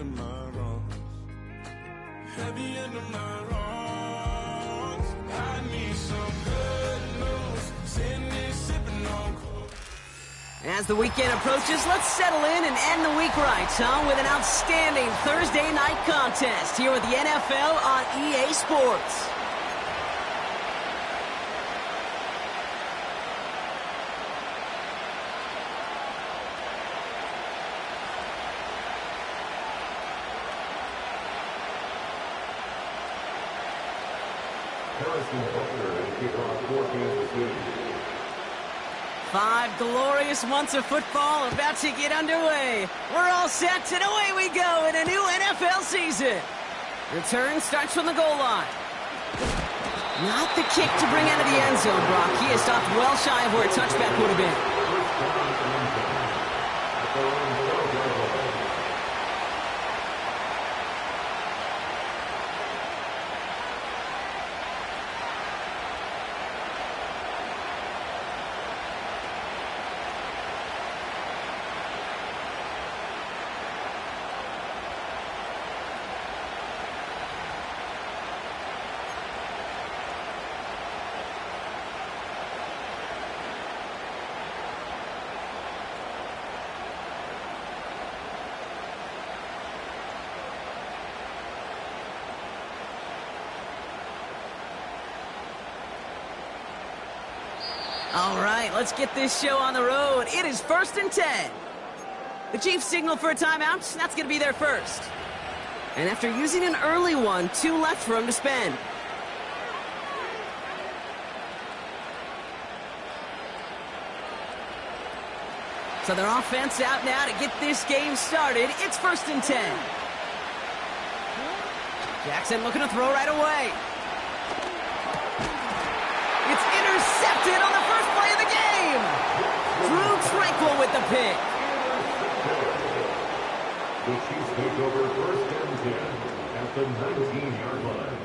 under my arms. Heavy under my arms. I need some good news. Sitting there sipping on coke. As the weekend approaches, let's settle in and end the week right, huh? With an outstanding Thursday night contest here with the NFL on EA Sports. Five glorious months of football about to get underway. We're all set, and away we go in a new NFL season. Return starts from the goal line. Not the kick to bring out of the end zone, Brock. He has stopped well shy of where a touchback would have been. All right, let's get this show on the road. It is 1st and 10. The Chiefs signal for a timeout. That's going to be their first. And after using an early one, 2 left for him to spend. So their offense out now to get this game started. It's 1st and 10. Jackson looking to throw right away. It's intercepted on the first play of the game. Drew Tranquil with the pick. The Chiefs take over 1st and 10 at the 19-yard line.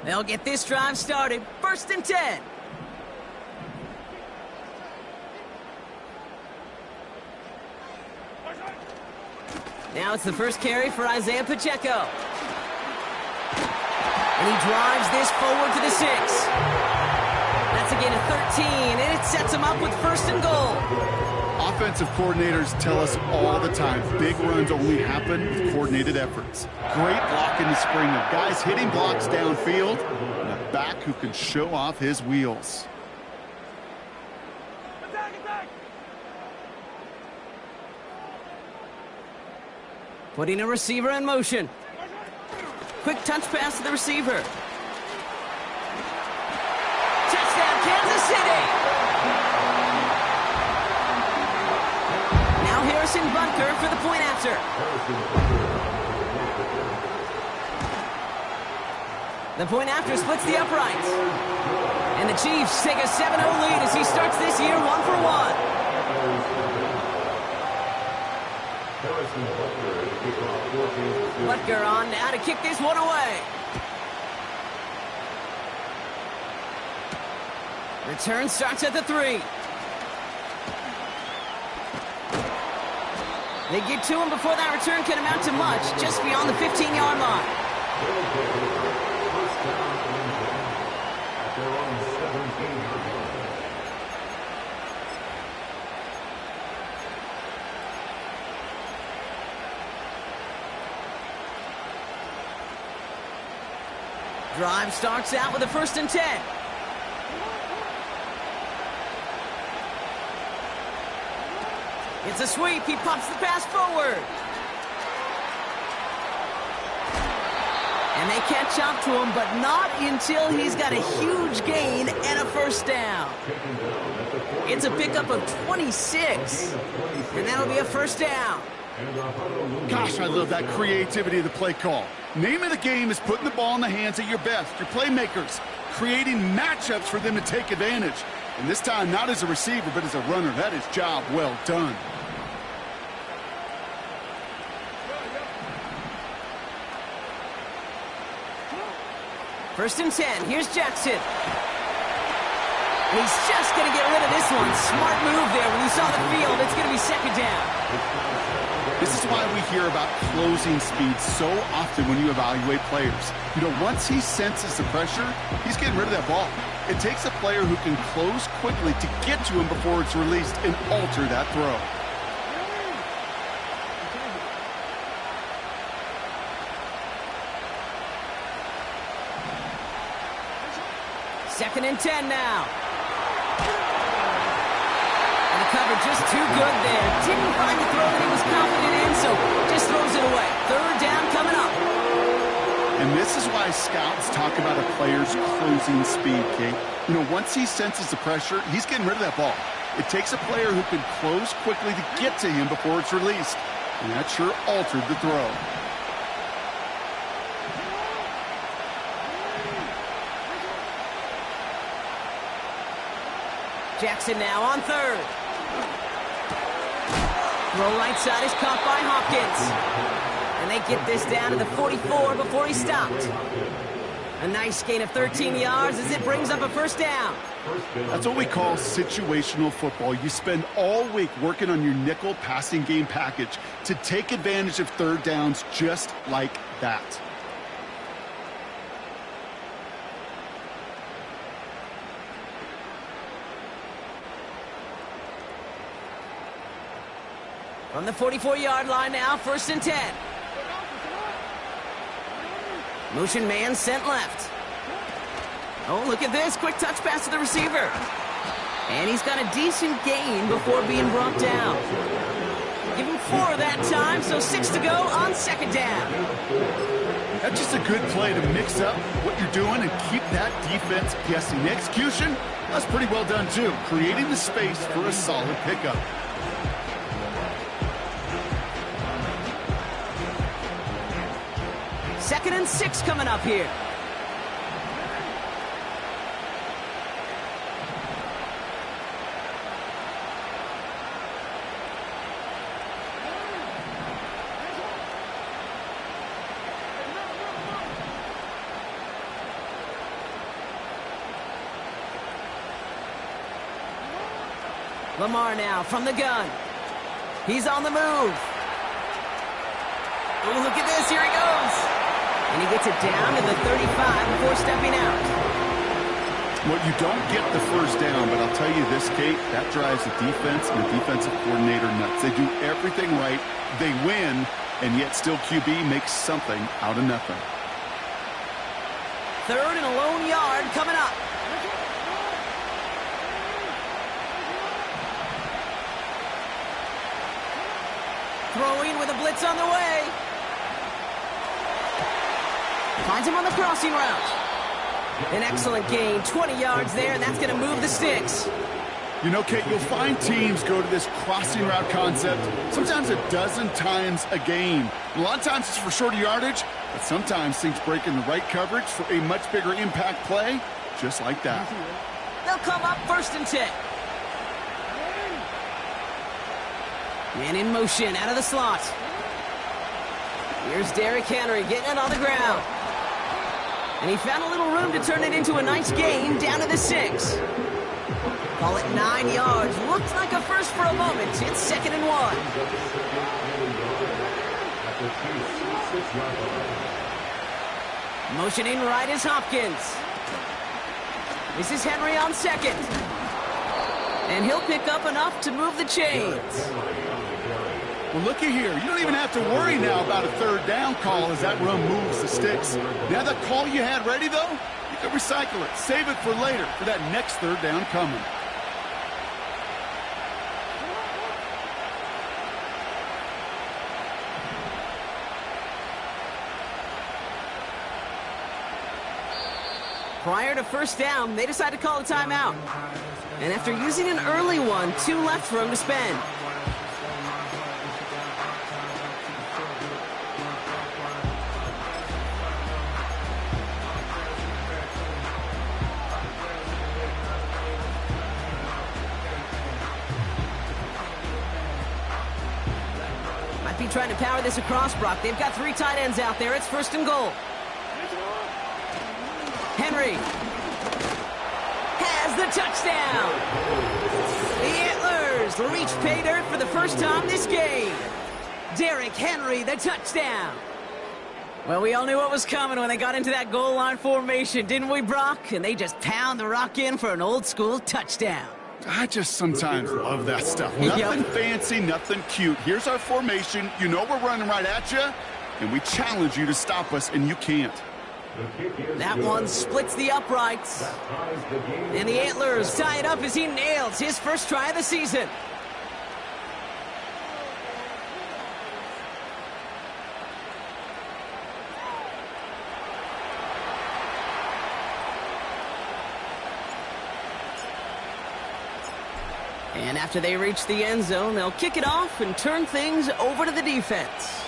They'll get this drive started. 1st and 10. Now it's the first carry for Isaiah Pacheco. And he drives this forward to the 6. That's a gain of 13, and it sets him up with 1st and goal. Offensive coordinators tell us all the time, big runs only happen with coordinated efforts. Great block in the spring of guys hitting blocks downfield, and a back who can show off his wheels. Putting a receiver in motion. Quick touch pass to the receiver. Touchdown, Kansas City! Bunker for the point after. The point after splits the uprights. And the Chiefs take a 7-0 lead as he starts this year 1 for 1. Butker on now to kick this one away. Return starts at the 3. They get to him before that return can amount to much, just beyond the 15-yard line. Drive starts out with a 1st and 10. It's a sweep. He pops the pass forward. And they catch up to him, but not until he's got a huge gain and a 1st down. It's a pickup of 26, and that'll be a 1st down. Gosh, I love that creativity of the play call. Name of the game is putting the ball in the hands of your best, your playmakers, creating matchups for them to take advantage. And this time, not as a receiver, but as a runner. That is job well done. First and 10. Here's Jackson. And he's just going to get rid of this one. Smart move there. When you saw the field, it's going to be second down. This is why we hear about closing speed so often when you evaluate players. You know, once he senses the pressure, he's getting rid of that ball. It takes a player who can close quickly to get to him before it's released and alter that throw. Second and 10 now. And the cover just too good there. Didn't find the throw that he was confident in, so just throws it away. Third down coming up. And this is why scouts talk about a player's closing speed, Kate. You know, once he senses the pressure, he's getting rid of that ball. It takes a player who can close quickly to get to him before it's released. And that sure altered the throw. Jackson now on third. Throw right side is caught by Hopkins. And they get this down to the 44 before he stopped. A nice gain of 13 yards as it brings up a first down. That's what we call situational football. You spend all week working on your nickel passing game package to take advantage of third downs just like that. From the 44-yard line now, first and 10. Motion man sent left. Oh, look at this. Quick touch pass to the receiver. And he's got a decent gain before being brought down. Give him 4 that time, so 6 to go on second down. That's just a good play to mix up what you're doing and keep that defense guessing. The execution, that's pretty well done too. Creating the space for a solid pickup. Second and 6 coming up here. Lamar now from the gun. He's on the move. Oh, look at this. Here he goes. And he gets it down to the 35 before stepping out. Well, you don't get the first down, but I'll tell you this, Kate, that drives the defense and the defensive coordinator nuts. They do everything right. They win, and yet still QB makes something out of nothing. Third and a lone yard coming up. Throwing with a blitz on the way. Finds him on the crossing route. An excellent gain, 20 yards there, and that's going to move the sticks. You know, Kate, you'll find teams go to this crossing route concept sometimes a dozen times a game. A lot of times it's for shorter yardage, but sometimes things break in the right coverage for a much bigger impact play, just like that. They'll come up first and 10. Man in motion out of the slot. Here's Derrick Henry getting it on the ground. And he found a little room to turn it into a nice gain down to the 6. Call it 9 yards. Looks like a first for a moment. It's second and 1. Motioning right is Hopkins. This is Henry on second. And he'll pick up enough to move the chains. Well, looky here. You don't even have to worry now about a third down call as that run moves the sticks. Now that call you had ready, though, you can recycle it. Save it for later for that next third down coming. Prior to first down, they decide to call a timeout. And after using an early one, 2 left for him to spend. keep trying to power this across, Brock. They've got 3 tight ends out there. It's 1st and goal. Henry has the touchdown. The Antlers reach pay dirt for the first time this game. Derrick Henry, the touchdown. Well, we all knew what was coming when they got into that goal line formation, didn't we, Brock? And they just pound the rock in for an old-school touchdown. I just sometimes love that stuff. Nothing fancy, nothing cute. Here's our formation. You know we're running right at you, and we challenge you to stop us, and you can't. That one splits the uprights. And the Antlers tie it up as he nails his first try of the season. And after they reach the end zone, they'll kick it off and turn things over to the defense.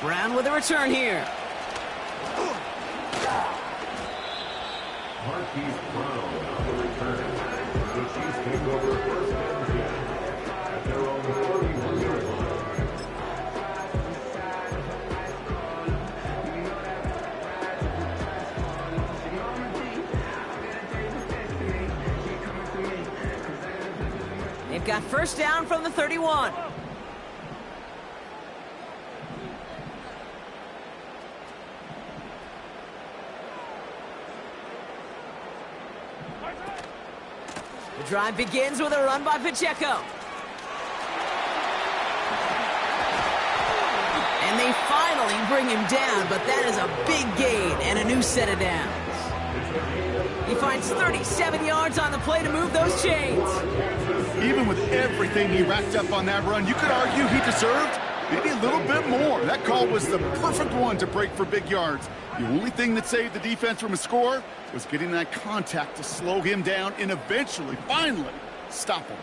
Brown with a return here. Marquise Brown on the return. The Chiefs take over 1st and 10 at their own 41-yard line. They've got 1st down from the 31. The drive begins with a run by Pacheco. And they finally bring him down, but that is a big gain and a new set of downs. He finds 37 yards on the play to move those chains. Even with everything he racked up on that run, you could argue he deserved maybe a little bit more. That call was the perfect one to break for big yards. The only thing that saved the defense from a score was getting that contact to slow him down and eventually, finally, stop him.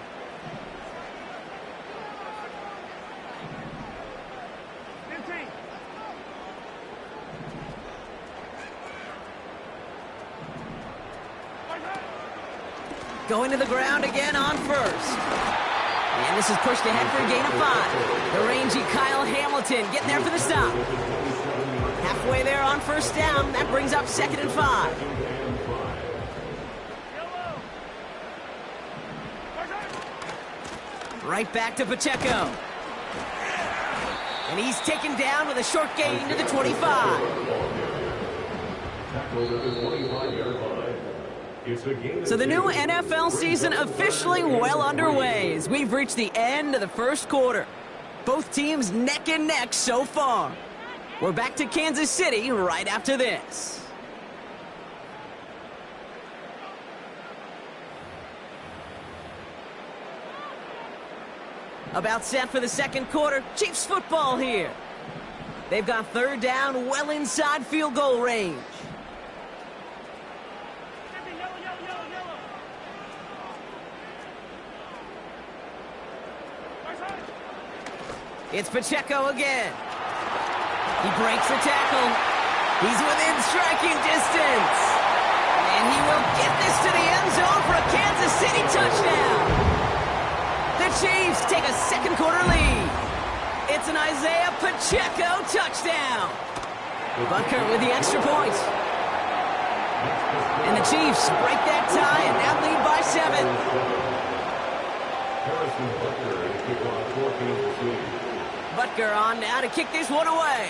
Going to the ground again on 1st. And this is pushed ahead for a gain of 5. The rangy Kyle Hamilton getting there for the stop. Halfway there on 1st down. That brings up 2nd and 5. Right back to Pacheco. And he's taken down with a short gain to the 25. Tackled at the 25-yard line. So the new NFL season officially well underway as we've reached the end of the 1st quarter. Both teams neck and neck so far. We're back to Kansas City right after this. About set for the 2nd quarter. Chiefs football here. They've got 3rd down well inside field goal range. It's Pacheco again. He breaks the tackle. He's within striking distance. And he will get this to the end zone for a Kansas City touchdown. The Chiefs take a 2nd quarter lead. It's an Isaiah Pacheco touchdown. Butker with the extra point. And the Chiefs break that tie and now lead by 7. Harrison Butker to kick off for Kansas City. Butker on now to kick this one away.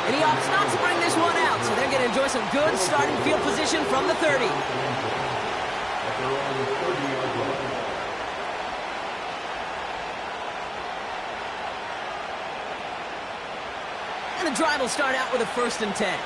And he opts not to bring this one out, so they're going to enjoy some good starting field position from the 30. And the drive will start out with a 1st and 10.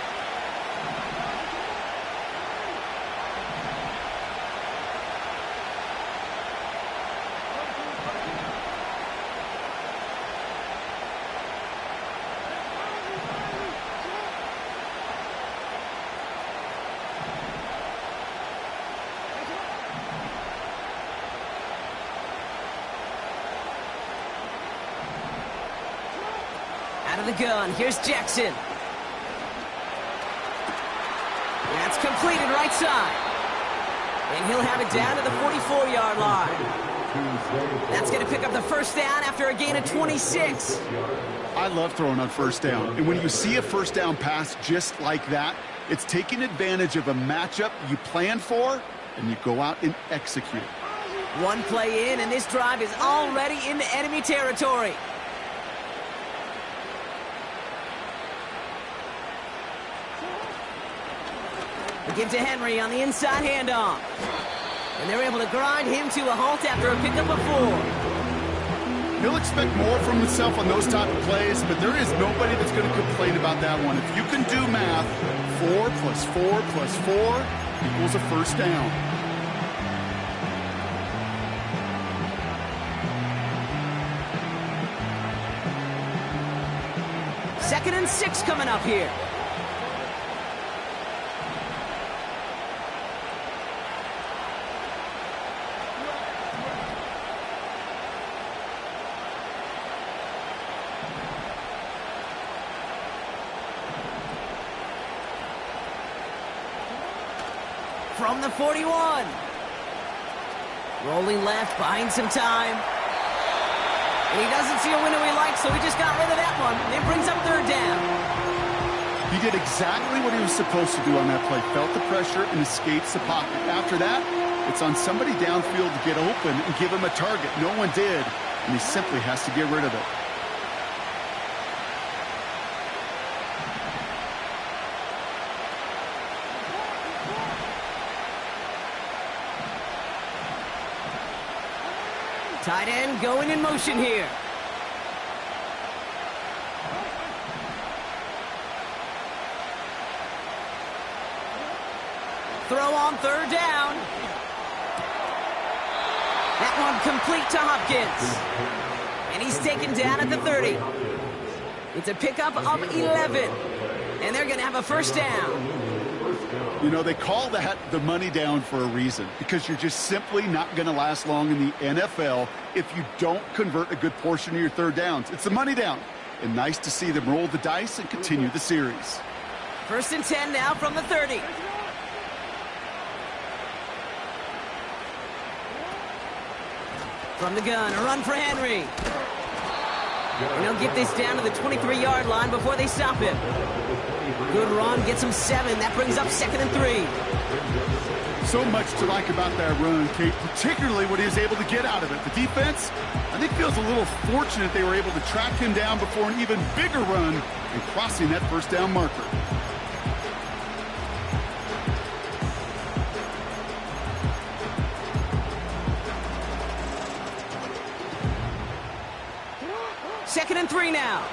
Out of the gun, here's Jackson. That's completed right side. And he'll have it down to the 44-yard line. That's going to pick up the first down after a gain of 26. I love throwing on first down. And when you see a first down pass just like that, it's taking advantage of a matchup you planned for, and you go out and execute. One play in, and this drive is already into enemy territory. They give to Henry on the inside handoff. And they're able to grind him to a halt after a pickup of 4. He'll expect more from himself on those type of plays, but there is nobody that's going to complain about that one. If you can do math, 4 plus 4 plus 4 equals a first down. Second and 6 coming up here. From the 41. Rolling left, buying some time. And he doesn't see a window he likes, so he just got rid of that one. And it brings up third down. He did exactly what he was supposed to do on that play. Felt the pressure and escapes the pocket. After that, it's on somebody downfield to get open and give him a target. No one did, and he simply has to get rid of it. Tight end going in motion here. Throw on third down. That one complete to Hopkins. And he's taken down at the 30. It's a pickup of 11. And they're going to have a first down. You know, they call that the money down for a reason, because you're just simply not going to last long in the NFL if you don't convert a good portion of your third downs. It's the money down. And nice to see them roll the dice and continue the series. First and 10 now from the 30. From the gun, a run for Henry. And he'll get this down to the 23-yard line before they stop him. Good run, gets him 7. That brings up second and 3. So much to like about that run, Kate, particularly what he was able to get out of it. The defense, I think, feels a little fortunate they were able to track him down before an even bigger run and crossing that first down marker. Second and 3 now.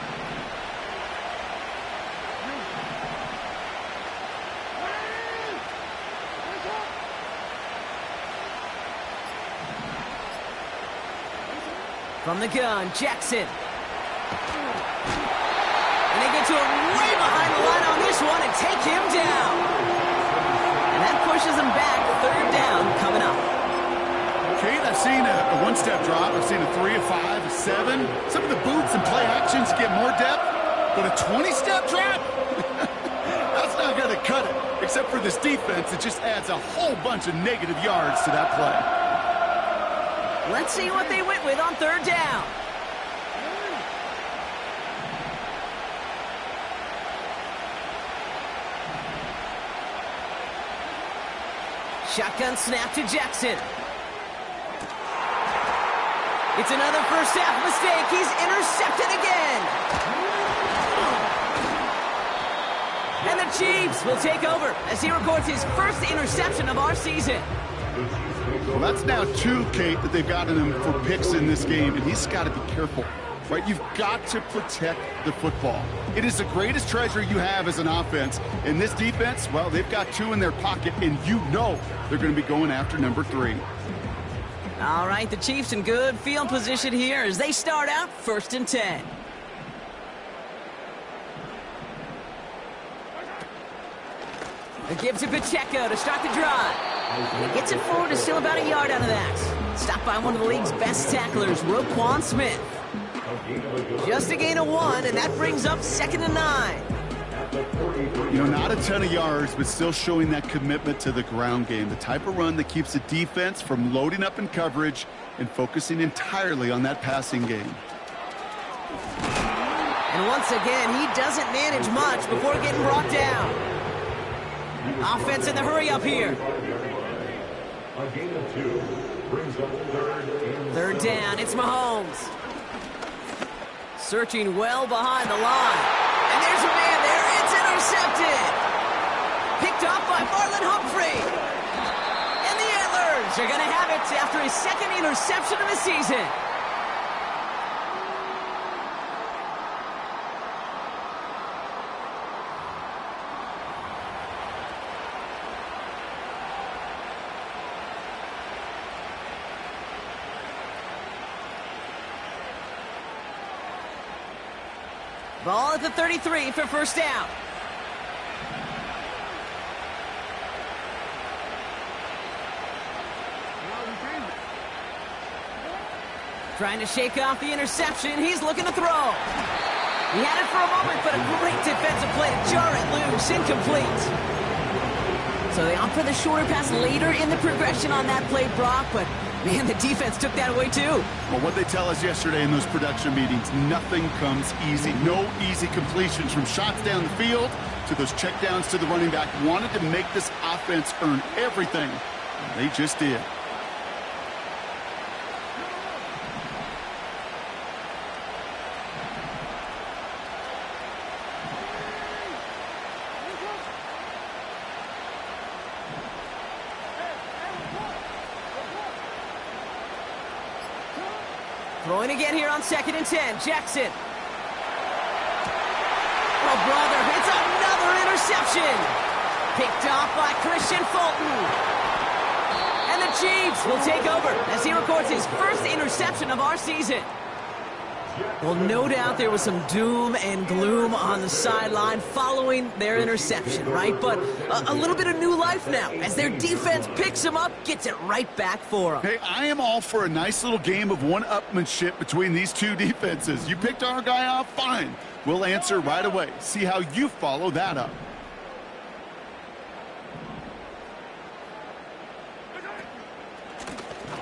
From the gun, Jackson. And they get to him way behind the line on this one and take him down. And that pushes him back. Third down coming up. Kate, I've seen a one-step drop. I've seen a 3, a 5, a 7. Some of the boots and play actions get more depth, but a 20-step drop? That's not going to cut it. Except for this defense, it just adds a whole bunch of negative yards to that play. Let's see what they went with on third down. Shotgun snap to Jackson. It's another first half mistake. He's intercepted again. And the Chiefs will take over as he records his first interception of our season. Well, that's now 2, Kate, that they've gotten him for picks in this game, and he's got to be careful, right? You've got to protect the football. It is the greatest treasure you have as an offense. And this defense, well, they've got 2 in their pocket, and you know they're going to be going after number 3. All right, the Chiefs in good field position here as they start out first and 10. They give to Pacheco to start the drive. And he gets it forward to still about a yard out of that. Stopped by one of the league's best tacklers, Roquan Smith. Just a gain of 1, and that brings up second and 9. You know, not a ton of yards, but still showing that commitment to the ground game. The type of run that keeps the defense from loading up in coverage and focusing entirely on that passing game. And once again, he doesn't manage much before getting brought down. Offense in the hurry up here. A gain of 2 brings up Third down, it's Mahomes. Searching well behind the line. And there's a man there. It's intercepted. Picked off by Marlon Humphrey. And the Antlers are going to have it after his second interception of the season. Ball at the 33 for first down. Trying to shake off the interception. He's looking to throw. He had it for a moment, but a great defensive play to jar it loose. Incomplete. So they opt for the shorter pass later in the progression on that play, Brock, but man, the defense took that away too. Well, what they tell us yesterday in those production meetings, nothing comes easy. No easy completions from shots down the field to those checkdowns to the running back. Wanted to make this offense earn everything. They just did. Throwing again here on 2nd and 10. Jackson. Oh, brother, it's another interception. Picked off by Christian Fulton. And the Chiefs will take over as he records his first interception of our season. Well, no doubt there was some doom and gloom on the sideline following their interception, right? But a little bit of new life now as their defense picks him up, gets it right back for them. Hey, I am all for a nice little game of one-upmanship between these two defenses. You picked our guy off, fine. We'll answer right away. See how you follow that up.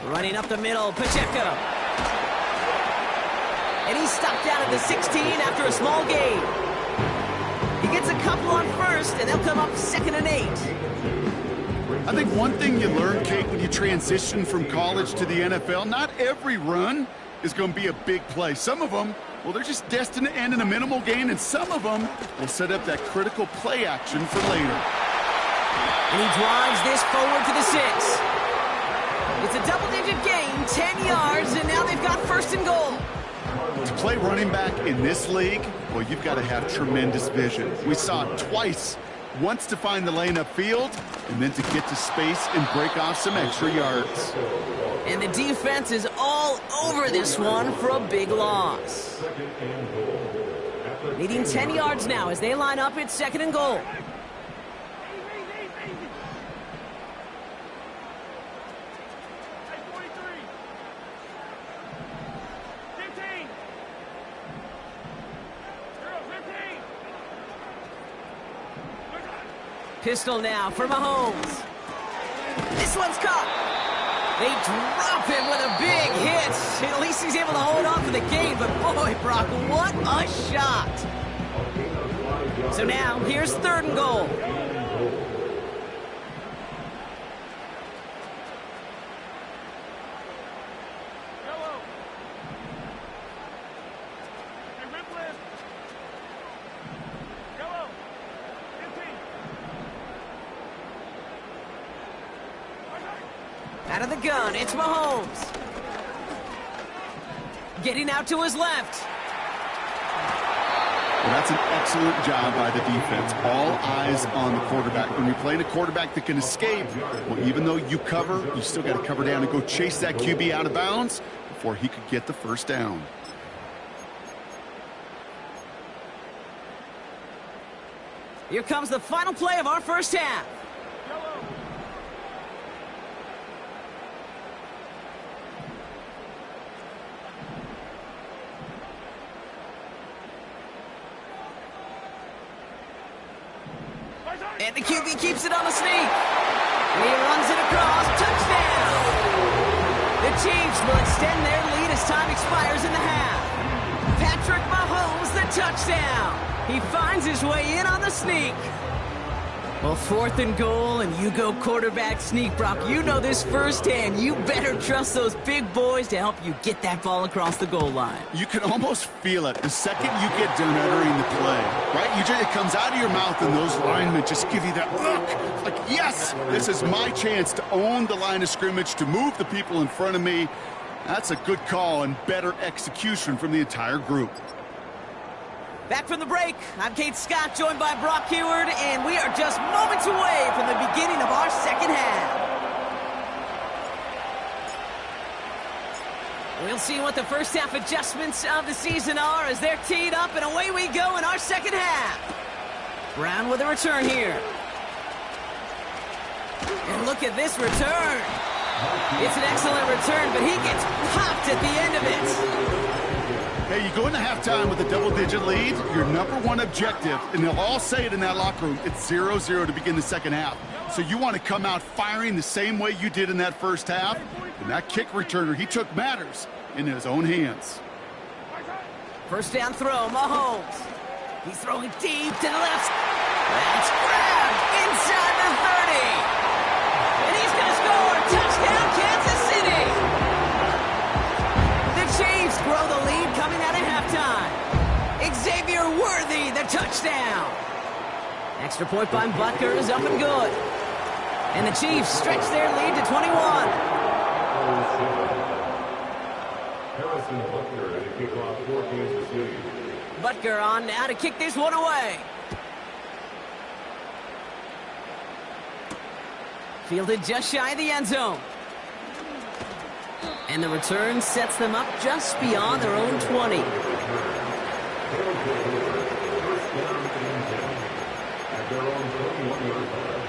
Running up the middle, Pacheco. And he's stopped down at the 16 after a small gain. He gets a couple on first, and they'll come up 2nd and 8. I think one thing you learn, Kate, when you transition from college to the NFL, not every run is going to be a big play. Some of them, well, they're just destined to end in a minimal gain, and some of them will set up that critical play action for later. And he drives this forward to the 6. It's a double-digit gain, 10 yards, and now they've got 1st and goal. To play running back in this league, well, you've got to have tremendous vision. We saw it twice. Once to find the lane upfield, and then to get to space and break off some extra yards. And the defense is all over this one for a big loss. Needing 10 yards now as they line up at 2nd and goal. Pistol now for Mahomes. This one's caught. They drop him with a big hit. At least he's able to hold on for the game, but boy, Brock, what a shot. So now, here's 3rd and goal. Out of the gun, it's Mahomes. Getting out to his left. Well, that's an excellent job by the defense. All eyes on the quarterback. When you're playing a quarterback that can escape, well, even though you cover, you still got to cover down and go chase that QB out of bounds before he could get the 1st down. Here comes the final play of our first half. And the QB keeps it on the sneak. And he runs it across. Touchdown! The Chiefs will extend their lead as time expires in the half. Patrick Mahomes, the touchdown. He finds his way in on the sneak. Well, 4th and goal, and you go quarterback sneak, Brock. You know this firsthand. You better trust those big boys to help you get that ball across the goal line. You can almost feel it the second you get done uttering the play, right? It comes out of your mouth, and those linemen just give you that look. Like, yes, this is my chance to own the line of scrimmage, to move the people in front of me. That's a good call and better execution from the entire group. Back from the break, I'm Kate Scott, joined by Brock Heward, and we are just moments away from the beginning of our second half. We'll see what the first half adjustments of the season are as they're teed up, and away we go in our second half. Brown with a return here. And look at this return. It's an excellent return, but he gets popped at the end of it. Hey, you go into halftime with a double-digit lead, your number one objective, and they'll all say it in that locker room, it's 0-0 to begin the second half. So you want to come out firing the same way you did in that first half. And that kick returner, he took matters in his own hands. First down throw, Mahomes. He's throwing deep to the left. That's grabbed inside the 30. And he's going to score. Touchdown, Kansas City. The Chiefs grow the lead coming out of halftime. Xavier Worthy, the touchdown. Extra point by Butker is up and good. And the Chiefs stretch their lead to 21. Harrison Butker to kick off for Kansas City. Butker on now to kick this one away. Fielded just shy of the end zone. And the return sets them up just beyond their own 20. First down and 10 at their own 21-yard line.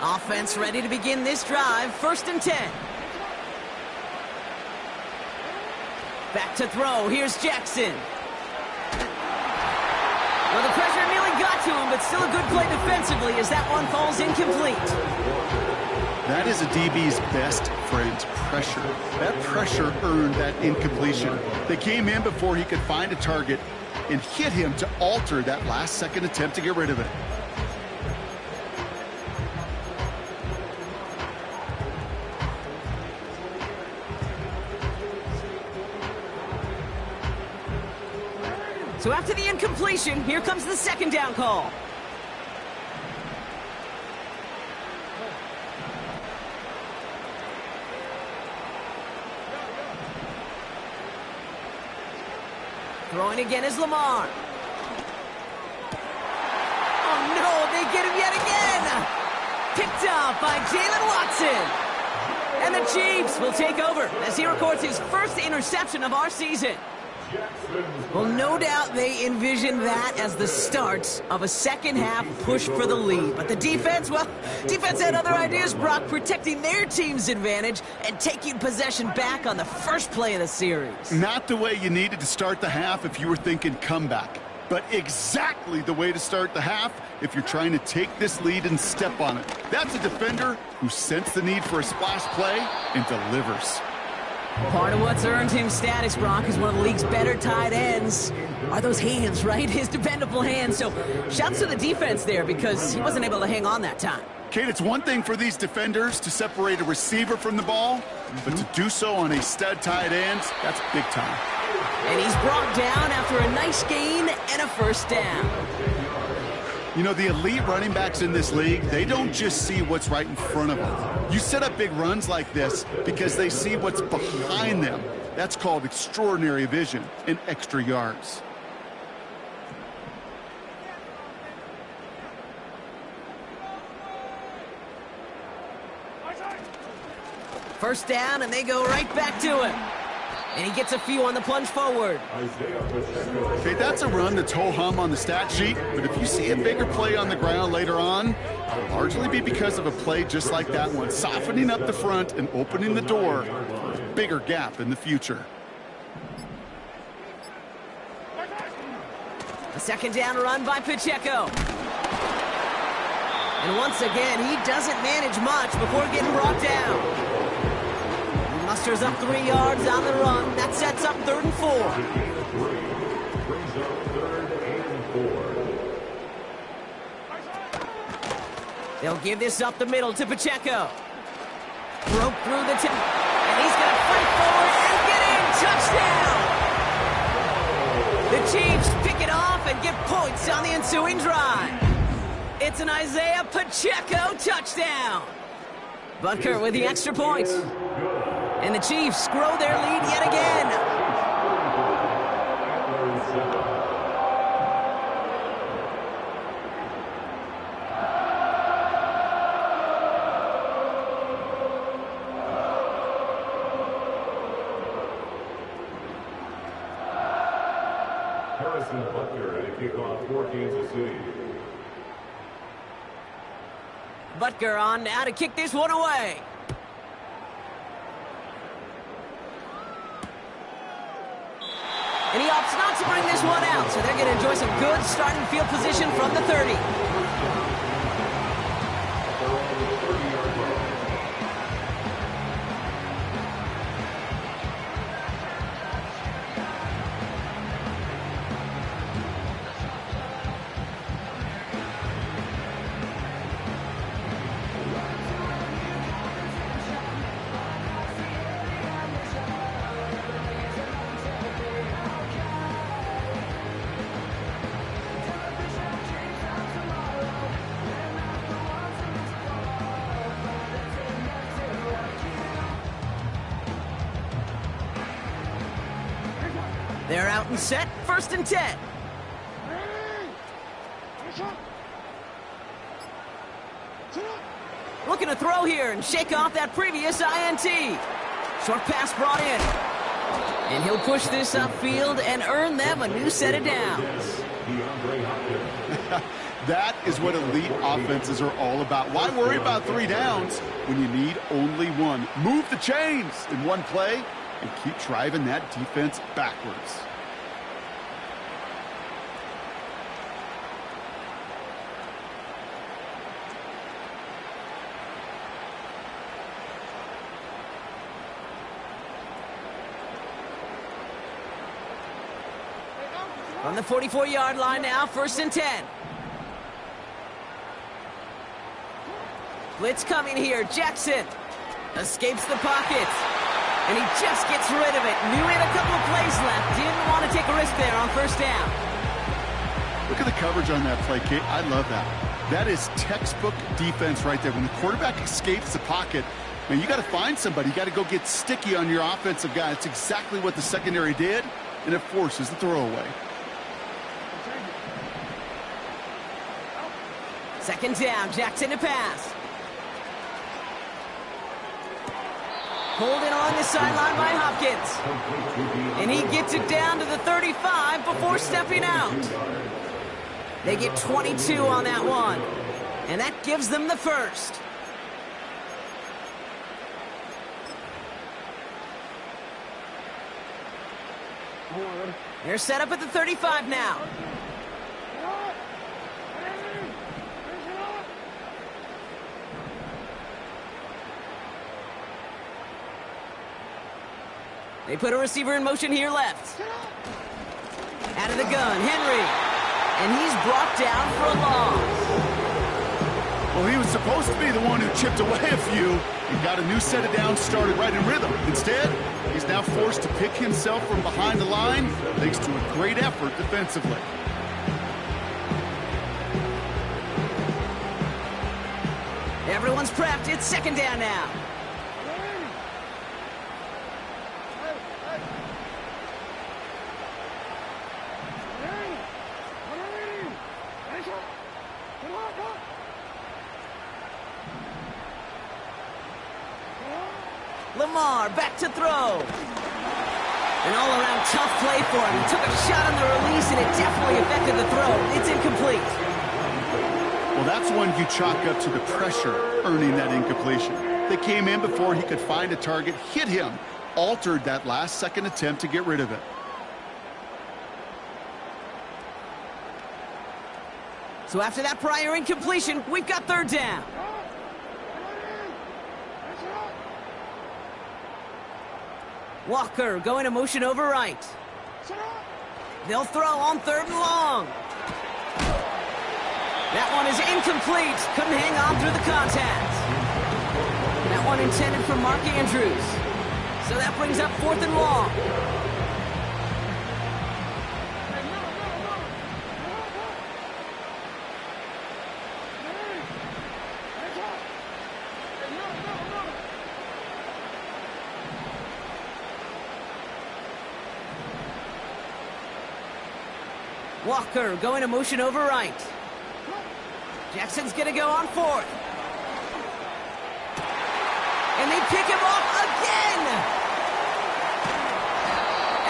Offense ready to begin this drive. 1st and 10. Back to throw. Here's Jackson. Well, the pressure nearly got to him, but still a good play defensively as that one falls incomplete. That is a DB's best friend, pressure. That pressure earned that incompletion. They came in before he could find a target and hit him to alter that last-second attempt to get rid of it. So after the incompletion, here comes the 2nd down call. Throwing again is Lamar. Oh no, they get him yet again. Picked off by Jalen Watson. And the Chiefs will take over as he records his first interception of our season. Well, no doubt they envisioned that as the start of a second half push for the lead. But the defense, well, defense had other ideas, Brock, protecting their team's advantage and taking possession back on the first play of the series. Not the way you needed to start the half if you were thinking comeback, but exactly the way to start the half if you're trying to take this lead and step on it. That's a defender who sensed the need for a splash play and delivers. Part of what's earned him status, Brock, is one of the league's better tight ends. Are those hands, right? His dependable hands. So shouts to the defense there because he wasn't able to hang on that time. Kate, it's one thing for these defenders to separate a receiver from the ball, but to do so on a stud tight end, that's big time. And he's brought down after a nice gain and a first down. You know, the elite running backs in this league, they don't just see what's right in front of them. You set up big runs like this because they see what's behind them. That's called extraordinary vision and extra yards. First down, and they go right back to him. And he gets a few on the plunge forward. Okay, that's a run that's ho-hum on the stat sheet, but if you see a bigger play on the ground later on, it'll largely be because of a play just like that one, softening up the front and opening the door for a bigger gap in the future. A second down run by Pacheco. And once again, he doesn't manage much before getting brought down. He musters up 3 yards on the run. That sets up 3rd and 4. Brings up 3rd and 4. They'll give this up the middle to Pacheco. Broke through the tip. And he's going to fight forward and get in. Touchdown! The Chiefs pick it off and get points on the ensuing drive. It's an Isaiah Pacheco touchdown. Butker with the extra points. And the Chiefs grow their lead yet again. Harrison Butker at a kickoff for Kansas City. Butker on now to kick this one away. And he opts not to bring this one out, so they're going to enjoy some good starting field position from the 30. They're out and set, 1st and 10. Looking to throw here and shake off that previous INT. Short pass brought in. And he'll push this upfield and earn them a new set of downs. That is what elite offenses are all about. Why worry about 3 downs when you need only 1? Move the chains in one play and keep driving that defense backwards. On the 44-yard line now, 1st and 10. Blitz coming here. Jackson escapes the pocket. And he just gets rid of it. Knew he had a couple of plays left. Didn't want to take a risk there on 1st down. Look at the coverage on that play, Kate. I love that. That is textbook defense right there. When the quarterback escapes the pocket, man, you got to find somebody. You got to go get sticky on your offensive guy. It's exactly what the secondary did, and it forces the throwaway. 2nd down, Jackson to pass. Holding on the sideline by Hopkins. And he gets it down to the 35 before stepping out. They get 22 on that one. And that gives them the 1st. They're set up at the 35 now. They put a receiver in motion here left. Out of the gun, Henry. And he's brought down for a loss. Well, he was supposed to be the one who chipped away a few and got a new set of downs started right in rhythm. Instead, he's now forced to pick himself from behind the line thanks to a great effort defensively. Everyone's prepped. It's 2nd down now. Lamar back to throw. An all-around tough play for him. He took a shot on the release, and it definitely affected the throw. It's incomplete. Well, that's one you chalk up to the pressure earning that incompletion. They came in before he could find a target, hit him, altered that last-second attempt to get rid of it. So after that prior incompletion, we've got third down. Walker going to motion over right. They'll throw on third and long. That one is incomplete. Couldn't hang on through the contact. That one intended for Mark Andrews. So that brings up fourth and long. Walker going to motion over right. Jackson's going to go on fourth. And they pick him off again.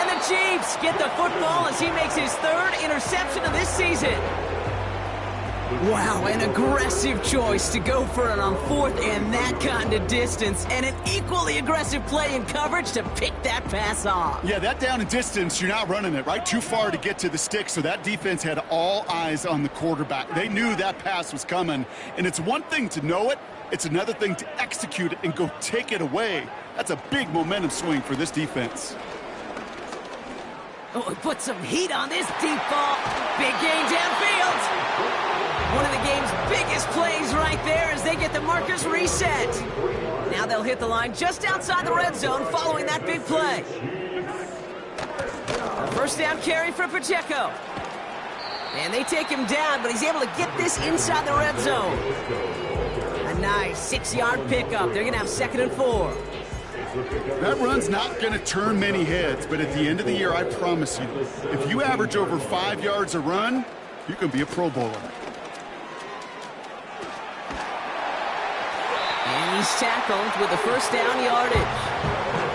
And the Chiefs get the football as he makes his third interception of this season. Wow, an aggressive choice to go for it on fourth and that kind of distance. And an equally aggressive play in coverage to pick that pass off. Yeah, that down and distance, you're not running it, right? Too far to get to the stick, so that defense had all eyes on the quarterback. They knew that pass was coming, and it's one thing to know it, it's another thing to execute it and go take it away. That's a big momentum swing for this defense. Oh, put some heat on this deep ball. Big gain downfield. One of the game's biggest plays right there as they get the markers reset. Now they'll hit the line just outside the red zone following that big play. A first down carry for Pacheco. And they take him down, but he's able to get this inside the red zone. A nice 6-yard pickup. They're going to have 2nd and 4. That run's not going to turn many heads, but at the end of the year, I promise you, if you average over 5 yards a run, you can be a Pro Bowler. And he's tackled with a first down yardage.